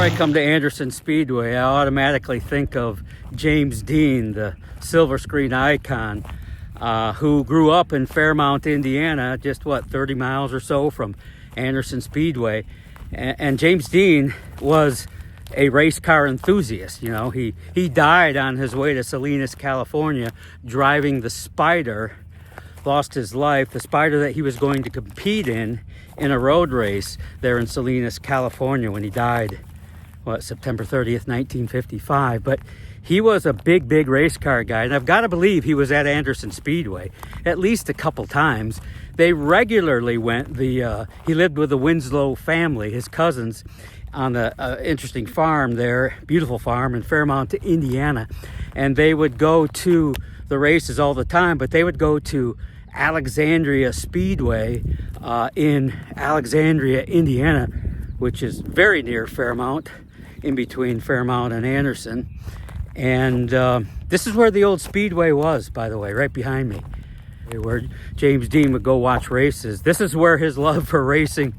I come to Anderson Speedway, I automatically think of James Dean, the silver screen icon, who grew up in Fairmount, Indiana, just 30 miles or so from Anderson Speedway. And James Dean was a race car enthusiast. You know, he died on his way to Salinas, California, driving the Spider. Lost his life, the Spider that he was going to compete in a road race there in Salinas, California, when he died, September 30th, 1955. But he was a big race car guy, and I've got to believe he was at Anderson Speedway at least a couple times. They regularly went. He lived with the Winslow family, his cousins, on the interesting farm there, beautiful farm in Fairmount, Indiana, and they would go to the races all the time, but they would go to Alexandria Speedway in Alexandria, Indiana, which is very near Fairmount, in between Fairmount and Anderson. And this is where the old Speedway was, by the way, right behind me, where James Dean would go watch races. This is where his love for racing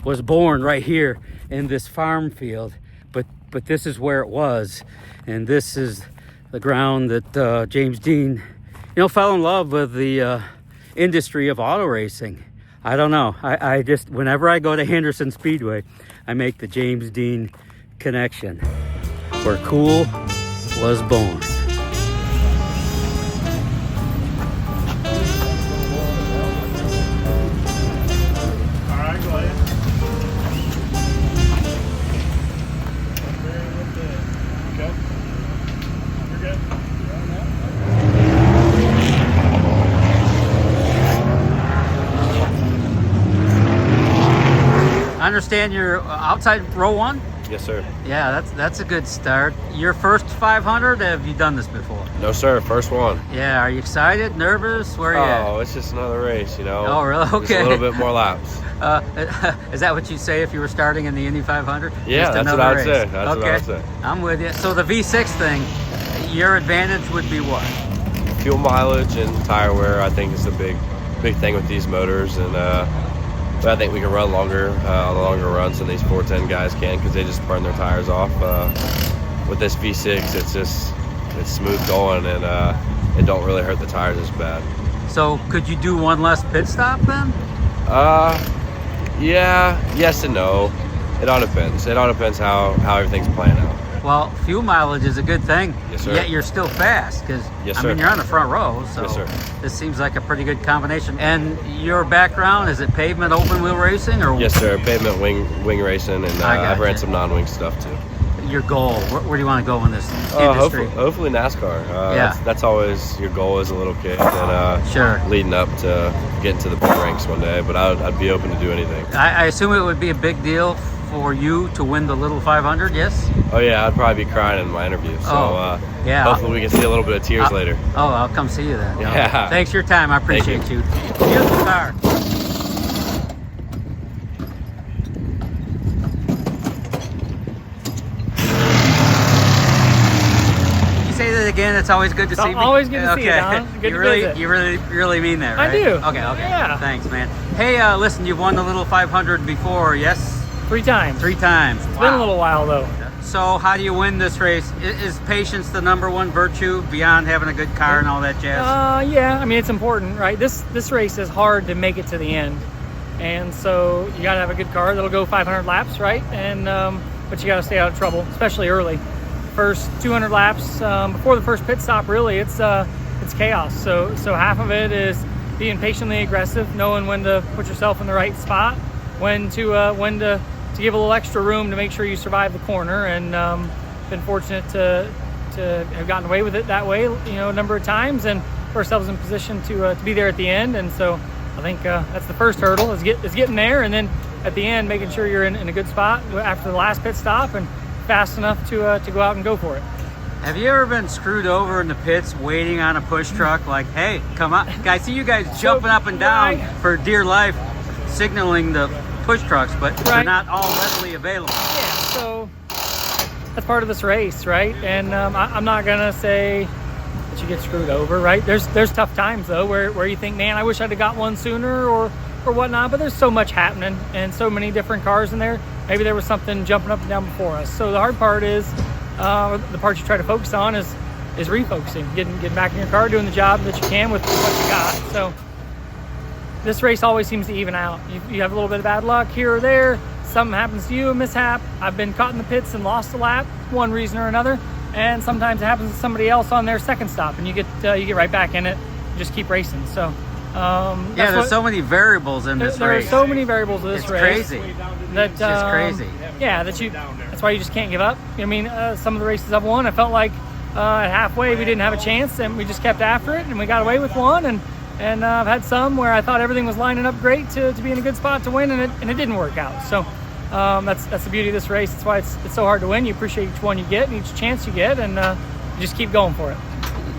was born, right here in this farm field. But this is where it was, and this is the ground that James Dean, fell in love with the industry of auto racing. I don't know. I just, whenever I go to Anderson Speedway, I make the James Dean connection, where cool was born. All right, go ahead. Okay. You're good. I understand you're outside row one? Yes, sir. Yeah, that's a good start. Your first 500, have you done this before? No, sir. First one. Yeah, are you excited, nervous? Where are you at? Oh, it's just another race, Oh, really? Okay. Just a little bit more laps. Is that what you'd say if you were starting in the Indy 500? Yeah, Just that's what another I would race. say. That's okay. what I would say. I'm with you. So the V6 thing, your advantage would be what? Fuel mileage and tire wear, I think, is the big thing with these motors. And but I think we can run longer on the longer runs than these 410 guys can, because they just burn their tires off. With this V6, it's smooth going, and it don't really hurt the tires as bad. So could you do one less pit stop then? Yeah, yes and no. It all depends. It all depends how everything's playing out. Well, fuel mileage is a good thing. Yes, sir. Yet you're still fast, because Yes, I mean, sir. you're on the front row, so Yes, sir. this seems like a pretty good combination. And your background, is it pavement open wheel racing, or Yes, sir. Pavement wing racing, and I've ran some non-wing stuff too. your goal? Where do you want to go in this industry? Hopefully NASCAR. Yeah. That's always your goal as a little kid, and Sure. leading up to getting to the big ranks one day. But I'd be open to do anything. I assume it would be a big deal for you to win the Little 500, yes? Oh yeah, I'd probably be crying in my interview. So yeah. hopefully we can see a little bit of tears later. Oh, I'll come see you then. Yeah. Thanks for your time. I appreciate you. Beautiful car. You say that again. It's always good to see me. Always good to see you, Don. Good you to really, visit. you really mean that, right? I do. Okay. Yeah. Thanks, man. Hey, listen, you've won the Little 500 before, yes? 3 times. 3 times. It's been a little while though. So how do you win this race? Is patience the number one virtue beyond having a good car and all that jazz? Yeah. I mean, it's important, right? This race is hard to make it to the end, and so you got to have a good car that'll go 500 laps, right? And but you got to stay out of trouble, especially early. First 200 laps before the first pit stop, really, it's chaos. So half of it is being patiently aggressive, knowing when to put yourself in the right spot, when to give a little extra room to make sure you survive the corner, and been fortunate to have gotten away with it that way, a number of times, and put ourselves in position to be there at the end. And so I think that's the first hurdle is getting there, and then at the end making sure you're in a good spot after the last pit stop and fast enough to go out and go for it. Have you ever been screwed over in the pits waiting on a push truck? Like, hey, come on, I see you guys jumping up and down for dear life, signaling the push trucks, but they're not all readily available. Yeah, so that's part of this race, right? And I'm not gonna say that you get screwed over, right? There's tough times though where you think, man, I wish I'd have got one sooner or whatnot. But there's so much happening and so many different cars in there. maybe there was something jumping up and down before us. So the hard part is, the part you try to focus on is refocusing, getting back in your car, doing the job that you can with what you got. So this race always seems to even out. You have a little bit of bad luck here or there. Something happens to you, a mishap. I've been caught in the pits and lost a lap, one reason or another. And sometimes it happens to somebody else on their second stop, and you get right back in it. Just keep racing. So there's so many variables in this race. There are so many variables in this race. Crazy. It's just crazy. Yeah, that's why you just can't give up. I mean, some of the races I've won, I felt like at halfway we didn't have a chance, and we just kept after it, and we got away with one. And I've had some where I thought everything was lining up great to be in a good spot to win, and it didn't work out. So that's the beauty of this race. That's why it's so hard to win. You appreciate each one you get and each chance you get, and you just keep going for it.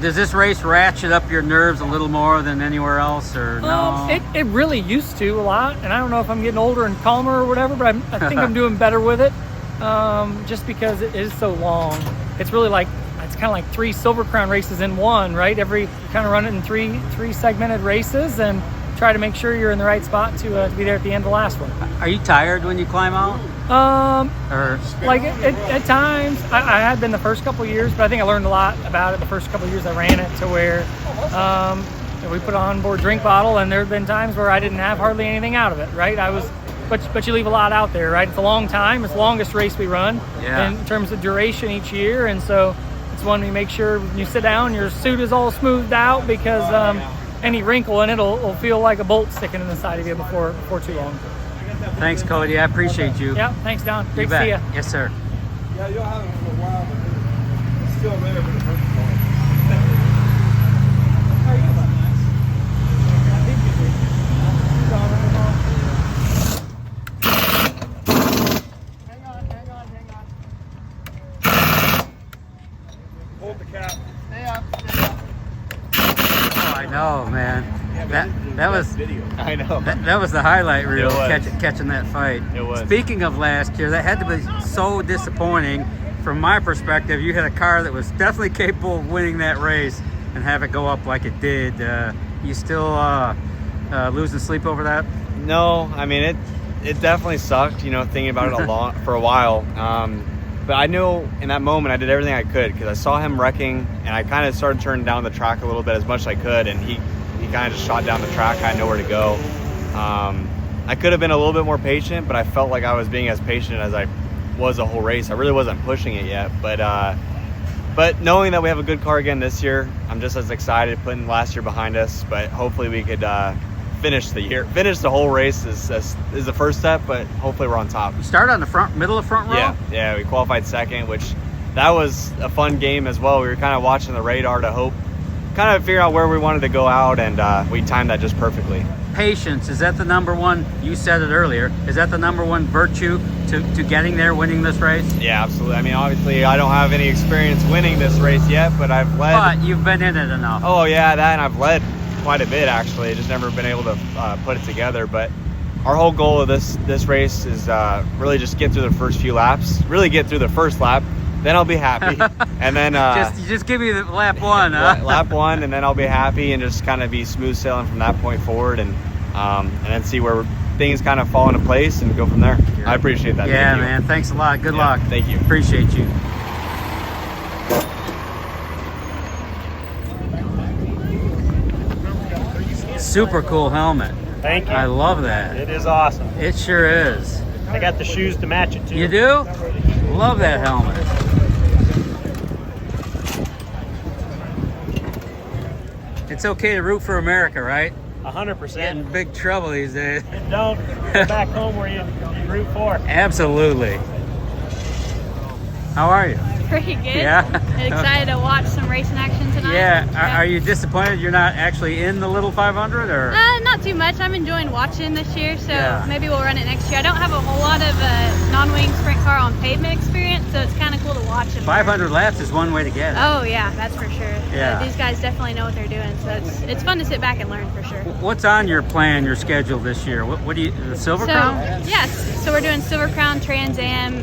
Does this race ratchet up your nerves a little more than anywhere else, or no? It really used to a lot, and I don't know if I'm getting older and calmer or whatever, but I think I'm doing better with it, just because it is so long. It's really it's kind of like 3 Silver Crown races in one, right? You kind of run it in three segmented races and try to make sure you're in the right spot to be there at the end of the last one. Are you tired when you climb out? At times, I had been the first couple years, but I think I learned a lot about it the first couple years I ran it, to where we put an onboard drink bottle, and there have been times where I didn't have hardly anything out of it, right? But you leave a lot out there, right? It's a long time. It's the longest race we run in terms of duration each year, and so it's one we make sure when you sit down, your suit is all smoothed out, because any wrinkle in it will feel like a bolt sticking in the side of you before too long. Thanks, Kody. I appreciate you. Yeah, thanks, Don. Great You to see you. bet. Yes, sir. Yeah, you'll have it for a while, but it's still there for the first point. Hold the cap. Stay up. Oh, I know, man. That was I know. that was the highlight reel, It was. catching that fight. It was. Speaking of last year, that had to be so disappointing from my perspective. You had a car that was definitely capable of winning that race, and have it go up like it did. You still losing sleep over that? No, I mean it definitely sucked, thinking about it for a while. But I knew in that moment I did everything I could, because I saw him wrecking, and I kind of started turning down the track a little bit as much as I could, and he kind of just shot down the track. I had nowhere to go. I could have been a little bit more patient, but I felt like I was being as patient as I was the whole race. I really wasn't pushing it yet, but knowing that we have a good car again this year, I'm just as excited, putting last year behind us. But hopefully we could finish the whole race is the first step, but hopefully we're on top. You start on the middle of front row? Yeah, we qualified second, which that was a fun game as well. We were kind of watching the radar to kind of figure out where we wanted to go out, and we timed that just perfectly. Patience, is that the number one? You said it earlier. Is that the number one virtue to getting there, winning this race? Yeah, absolutely. I mean, obviously I don't have any experience winning this race yet, but I've led. But you've been in it enough. Oh yeah, that, and I've led quite a bit actually. Just never been able to put it together. But our whole goal of this race is really just get through the first few laps. Really get through the first lap, then I'll be happy. And then just give me the lap one, huh? Lap one, and then I'll be happy, and just kind of be smooth sailing from that point forward, and then see where things kind of fall into place and go from there. I appreciate that. Yeah, man. Thanks a lot. Good luck. Thank you. Appreciate you. Super cool helmet. Thank you. I love that. It is awesome. It sure is. I got the shoes to match it too. You do? Love that helmet. It's okay to root for America, right? 100%. Getting in big trouble these days. Don't go back home where you root for. Absolutely. How are you? Pretty good. Yeah. Excited to watch some racing action tonight. Yeah. Are you disappointed you're not actually in the little 500, or? Not too much. I'm enjoying watching this year, so Yeah. maybe we'll run it next year. I don't have a whole lot of non-wing sprint car on pavement experience, so it's kind of cool to watch them. 500 laps is one way to get it. Oh yeah, that's for sure. Yeah. These guys definitely know what they're doing, so it's fun to sit back and learn for sure. What's on your plan, your schedule this year? What do you, the Silver Crown? Yes, so we're doing Silver Crown, Trans Am,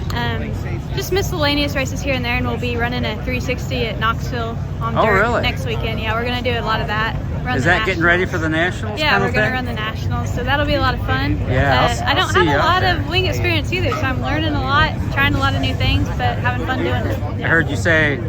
just miscellaneous races here and there, and we'll be running a 360 at Knoxville on dirt really? next weekend. Yeah, we're gonna do a lot of that. run Is the that getting nationals. ready for the nationals? Yeah, kind we're of going to thing? run the nationals, so that'll be a lot of fun. Yeah, I I'll don't see have you a out lot there. of wing experience either, so I'm learning a lot, trying a lot of new things, but having fun doing it. I heard you say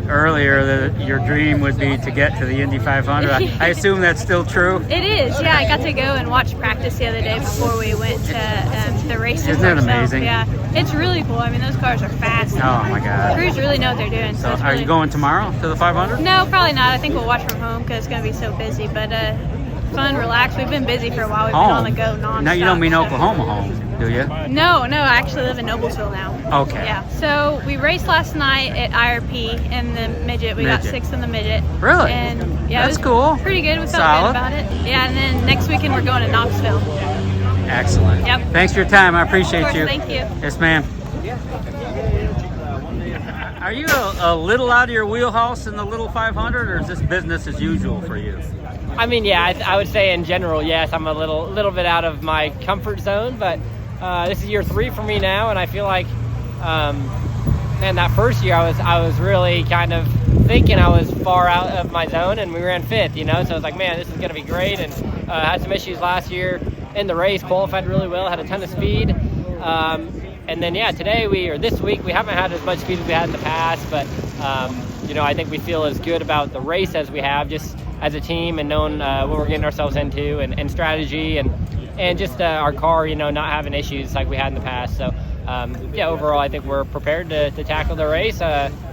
earlier that your dream would be to get to the Indy 500. I assume that's still true? It is, yeah. I got to go and watch practice the other day before we went to the races. Isn't that ourselves. amazing? Yeah, it's really cool. I mean, those cars are fast. Oh my God. Crews really know what they're doing. So it's are really... you going tomorrow to the 500? No, probably not. I think we'll watch from home because it's going to be so busy. But fun, relaxed. We've been busy for a while. We've been on the go nonstop. Now you don't mean so. Oklahoma home, do you? No, I actually live in Noblesville now. Okay. Yeah. So we raced last night at IRP in the midget. We got Midget. 6th in the midget. Really? And yeah, That's it was cool. Pretty good. We felt Solid. good about it. Yeah, and then next weekend we're going to Knoxville. Excellent. Yep. Thanks for your time. I appreciate Of course, you. thank you. Yes, ma'am. Are you a little out of your wheelhouse in the little 500, or is this business as usual for you? I mean, yeah, I would say in general, yes, I'm a little bit out of my comfort zone, but this is year 3 for me now, and I feel like, man, that first year I was really kind of thinking I was far out of my zone, and we ran 5th, you know, so I was like, man, this is going to be great, and had some issues last year in the race, qualified really well, had a ton of speed, and then, yeah, this week, we haven't had as much speed as we had in the past, but, you know, I think we feel as good about the race as we have, just as a team, and knowing what we're getting ourselves into, and strategy, and just our car, you know, not having issues like we had in the past. So, yeah, overall, I think we're prepared to tackle the race.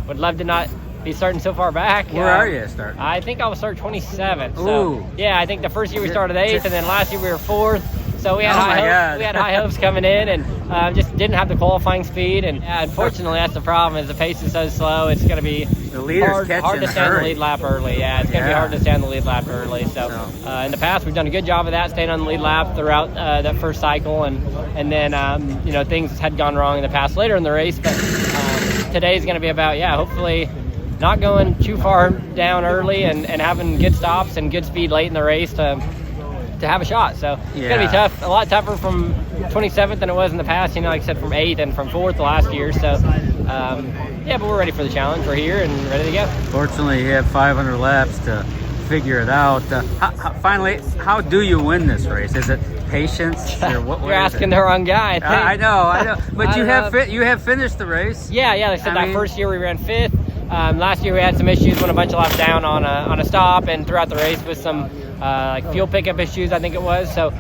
Would love to not be starting so far back. Where are you starting? I think I will start 27th. Ooh. So, yeah, I think the first year we started 8th, and then last year we were 4th. So we had Oh my high God. hopes. We had high hopes coming in, and just didn't have the qualifying speed. And unfortunately, that's the problem. Is the pace is so slow. It's going to be The leader's hard catching to a stay on the hurry. lead lap early. Yeah, it's going to be Yeah. hard to stay on the lead lap early. So in the past, we've done a good job of that, staying on the lead lap throughout that first cycle, and then you know, things had gone wrong in the past later in the race. But today's going to be about, yeah, hopefully not going too far down early, and having good stops and good speed late in the race to have a shot. So it's going to be tough, a lot tougher from 27th than it was in the past, you know, like I said, from 8th and from 4th last year. So, yeah, but we're ready for the challenge. We're here and ready to go. Fortunately, you have 500 laps to figure it out. Finally, how do you win this race? Is it patience? Or what You're is asking it? the wrong guy, I think. I know. But I you don't have you have finished the race. Yeah, like I said, I that mean- first year we ran 5th. Last year we had some issues, went a bunch of laps down on a stop, and throughout the race with some like fuel pickup issues, I think it was. So,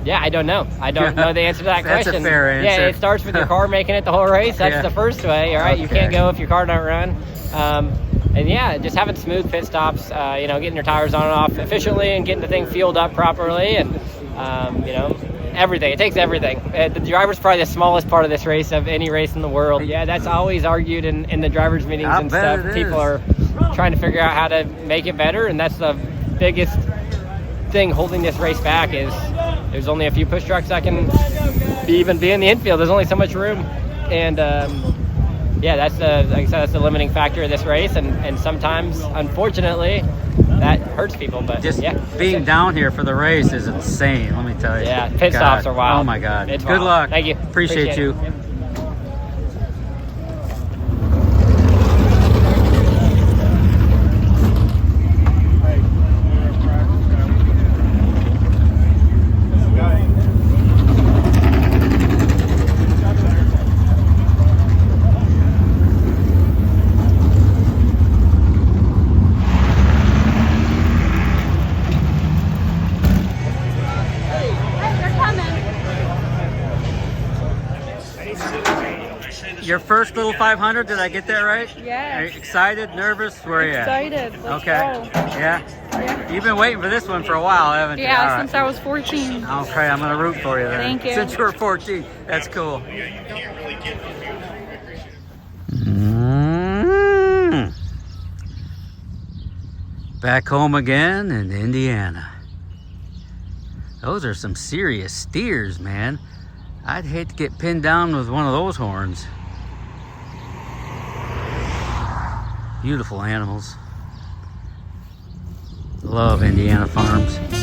yeah, I don't know. I don't know the answer to that That's question. a fair answer. Yeah, it starts with your car making it the whole race. That's Yeah. the first way, all right? You Okay. can't go if your car don't run. And yeah, just having smooth pit stops, you know, getting your tires on and off efficiently and getting the thing fueled up properly, and, you know, everything. It takes everything. The driver's probably the smallest part of this race of any race in the world. Yeah, that's always argued in the drivers' meetings I and bet stuff. it People is. are trying to figure out how to make it better, and that's the biggest thing holding this race back is there's only a few push trucks that can even be in the infield. There's only so much room, and yeah, that's like I said, that's the limiting factor of this race, and sometimes, unfortunately, that hurts people. But Just yeah, being down here for the race is insane. Let me tell you. Yeah, pit God. stops are wild. Oh my God. It's Good wild. luck. Thank you. Appreciate you. it. Your first little 500, did I get that right? Yes. Are you excited, nervous? Where are you at? Excited. Let's Okay. go. Yeah? You've been waiting for this one for a while, haven't you? Yeah, All right. since I was 14. Okay, I'm going to root for you then. Thank you. Since you were 14. That's cool. Back home again in Indiana. Those are some serious steers, man. I'd hate to get pinned down with one of those horns. Beautiful animals. Love Indiana farms.